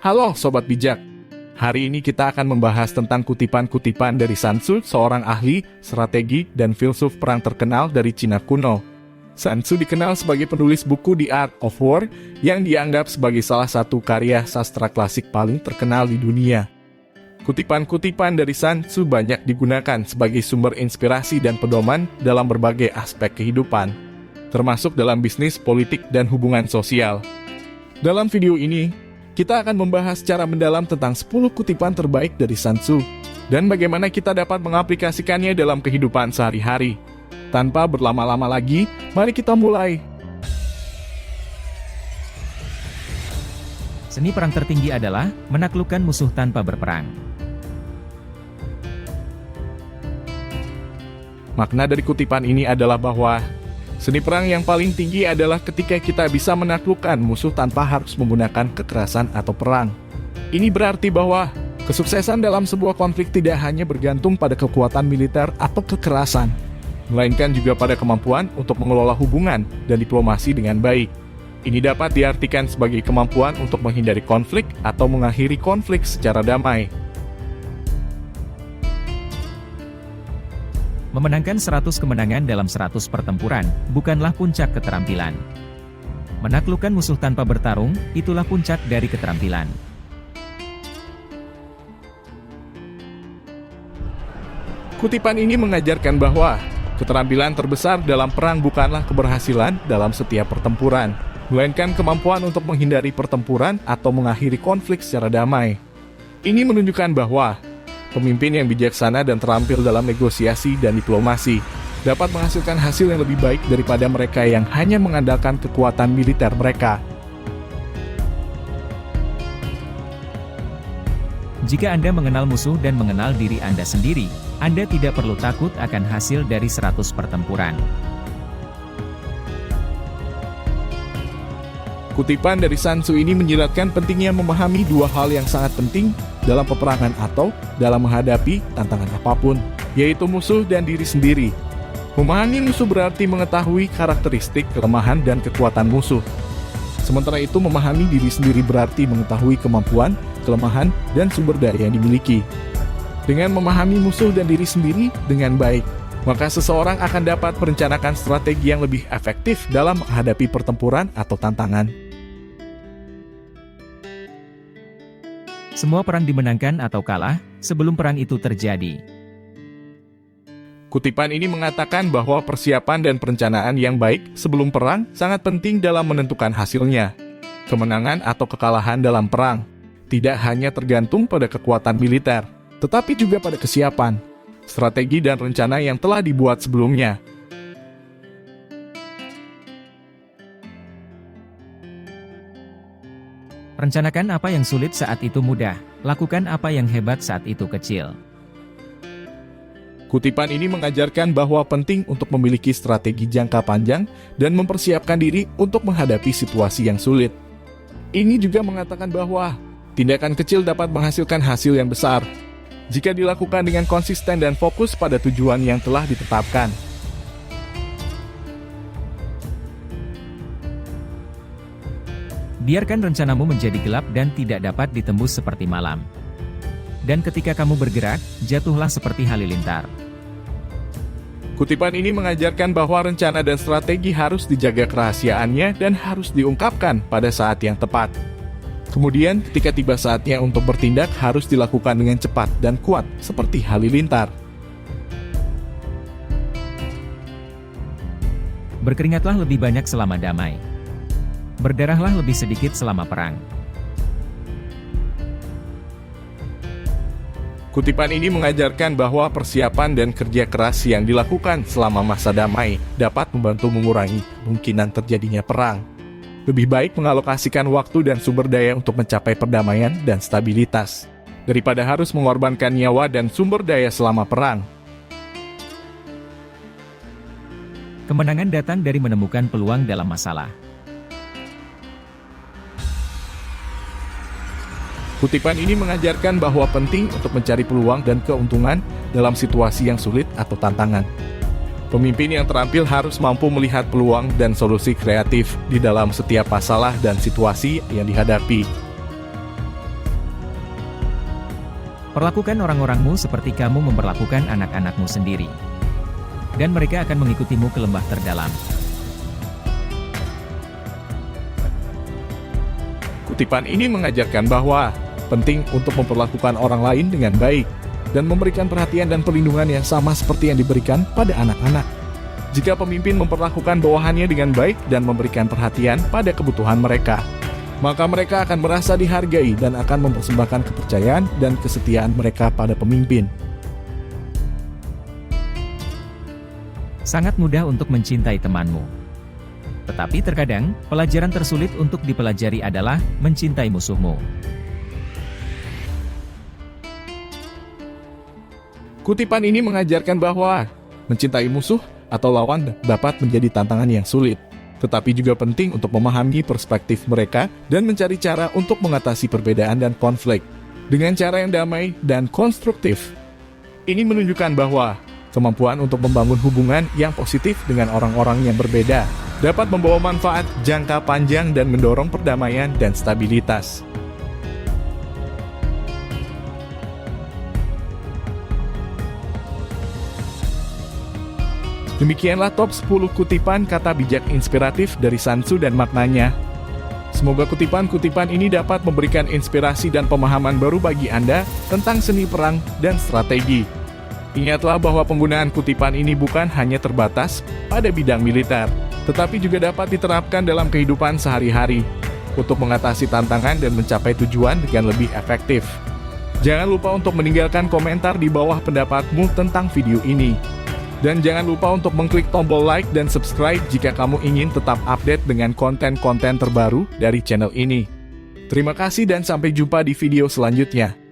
Halo Sobat Bijak, hari ini kita akan membahas tentang kutipan-kutipan dari Sun Tzu, seorang ahli, strategi, dan filsuf perang terkenal dari Cina kuno. Sun Tzu dikenal sebagai penulis buku The Art of War yang dianggap sebagai salah satu karya sastra klasik paling terkenal di dunia. Kutipan-kutipan dari Sun Tzu banyak digunakan sebagai sumber inspirasi dan pedoman dalam berbagai aspek kehidupan, termasuk dalam bisnis, politik, dan hubungan sosial. Dalam video ini, kita akan membahas secara mendalam tentang 10 kutipan terbaik dari Sun Tzu dan bagaimana kita dapat mengaplikasikannya dalam kehidupan sehari-hari. Tanpa berlama-lama lagi, mari kita mulai. Seni perang tertinggi adalah menaklukkan musuh tanpa berperang. Makna dari kutipan ini adalah bahwa seni perang yang paling tinggi adalah ketika kita bisa menaklukkan musuh tanpa harus menggunakan kekerasan atau perang. Ini berarti bahwa kesuksesan dalam sebuah konflik tidak hanya bergantung pada kekuatan militer atau kekerasan, melainkan juga pada kemampuan untuk mengelola hubungan dan diplomasi dengan baik. Ini dapat diartikan sebagai kemampuan untuk menghindari konflik atau mengakhiri konflik secara damai. Memenangkan 100 kemenangan dalam 100 pertempuran, bukanlah puncak keterampilan. Menaklukkan musuh tanpa bertarung, itulah puncak dari keterampilan. Kutipan ini mengajarkan bahwa keterampilan terbesar dalam perang bukanlah keberhasilan dalam setiap pertempuran, melainkan kemampuan untuk menghindari pertempuran atau mengakhiri konflik secara damai. Ini menunjukkan bahwa pemimpin yang bijaksana dan terampil dalam negosiasi dan diplomasi dapat menghasilkan hasil yang lebih baik daripada mereka yang hanya mengandalkan kekuatan militer mereka. Jika Anda mengenal musuh dan mengenal diri Anda sendiri, Anda tidak perlu takut akan hasil dari 100 pertempuran. Kutipan dari Sun Tzu ini menjelaskan pentingnya memahami dua hal yang sangat penting dalam peperangan atau dalam menghadapi tantangan apapun, yaitu musuh dan diri sendiri. Memahami musuh berarti mengetahui karakteristik, kelemahan, dan kekuatan musuh. Sementara itu, memahami diri sendiri berarti mengetahui kemampuan, kelemahan, dan sumber daya yang dimiliki. Dengan memahami musuh dan diri sendiri dengan baik, maka seseorang akan dapat merencanakan strategi yang lebih efektif dalam menghadapi pertempuran atau tantangan. Semua perang dimenangkan atau kalah sebelum perang itu terjadi. Kutipan ini mengatakan bahwa persiapan dan perencanaan yang baik sebelum perang sangat penting dalam menentukan hasilnya. Kemenangan atau kekalahan dalam perang tidak hanya tergantung pada kekuatan militer, tetapi juga pada kesiapan, strategi dan rencana yang telah dibuat sebelumnya. Rencanakan apa yang sulit saat itu mudah, lakukan apa yang hebat saat itu kecil. Kutipan ini mengajarkan bahwa penting untuk memiliki strategi jangka panjang dan mempersiapkan diri untuk menghadapi situasi yang sulit. Ini juga mengatakan bahwa tindakan kecil dapat menghasilkan hasil yang besar jika dilakukan dengan konsisten dan fokus pada tujuan yang telah ditetapkan. Biarkan rencanamu menjadi gelap dan tidak dapat ditembus seperti malam. Dan ketika kamu bergerak, jatuhlah seperti halilintar. Kutipan ini mengajarkan bahwa rencana dan strategi harus dijaga kerahasiaannya dan harus diungkapkan pada saat yang tepat. Kemudian, ketika tiba saatnya untuk bertindak harus dilakukan dengan cepat dan kuat, seperti halilintar. Berkeringatlah lebih banyak selama damai. Berdarahlah lebih sedikit selama perang. Kutipan ini mengajarkan bahwa persiapan dan kerja keras yang dilakukan selama masa damai dapat membantu mengurangi kemungkinan terjadinya perang. Lebih baik mengalokasikan waktu dan sumber daya untuk mencapai perdamaian dan stabilitas, daripada harus mengorbankan nyawa dan sumber daya selama perang. Kemenangan datang dari menemukan peluang dalam masalah. Kutipan ini mengajarkan bahwa penting untuk mencari peluang dan keuntungan dalam situasi yang sulit atau tantangan. Pemimpin yang terampil harus mampu melihat peluang dan solusi kreatif di dalam setiap masalah dan situasi yang dihadapi. Perlakukan orang-orangmu seperti kamu memperlakukan anak-anakmu sendiri. Dan mereka akan mengikutimu ke lembah terdalam. Kutipan ini mengajarkan bahwa penting untuk memperlakukan orang lain dengan baik dan memberikan perhatian dan perlindungan yang sama seperti yang diberikan pada anak-anak. Jika pemimpin memperlakukan bawahannya dengan baik dan memberikan perhatian pada kebutuhan mereka, maka mereka akan merasa dihargai dan akan mempersembahkan kepercayaan dan kesetiaan mereka pada pemimpin. Sangat mudah untuk mencintai temanmu. Tetapi terkadang, pelajaran tersulit untuk dipelajari adalah mencintai musuhmu. Kutipan ini mengajarkan bahwa mencintai musuh atau lawan dapat menjadi tantangan yang sulit, tetapi juga penting untuk memahami perspektif mereka dan mencari cara untuk mengatasi perbedaan dan konflik dengan cara yang damai dan konstruktif. Ini menunjukkan bahwa kemampuan untuk membangun hubungan yang positif dengan orang-orang yang berbeda dapat membawa manfaat jangka panjang dan mendorong perdamaian dan stabilitas. Demikianlah top 10 kutipan kata bijak inspiratif dari Sun Tzu dan maknanya. Semoga kutipan-kutipan ini dapat memberikan inspirasi dan pemahaman baru bagi Anda tentang seni perang dan strategi. Ingatlah bahwa penggunaan kutipan ini bukan hanya terbatas pada bidang militer, tetapi juga dapat diterapkan dalam kehidupan sehari-hari untuk mengatasi tantangan dan mencapai tujuan dengan lebih efektif. Jangan lupa untuk meninggalkan komentar di bawah pendapatmu tentang video ini. Dan jangan lupa untuk mengklik tombol like dan subscribe jika kamu ingin tetap update dengan konten-konten terbaru dari channel ini. Terima kasih dan sampai jumpa di video selanjutnya.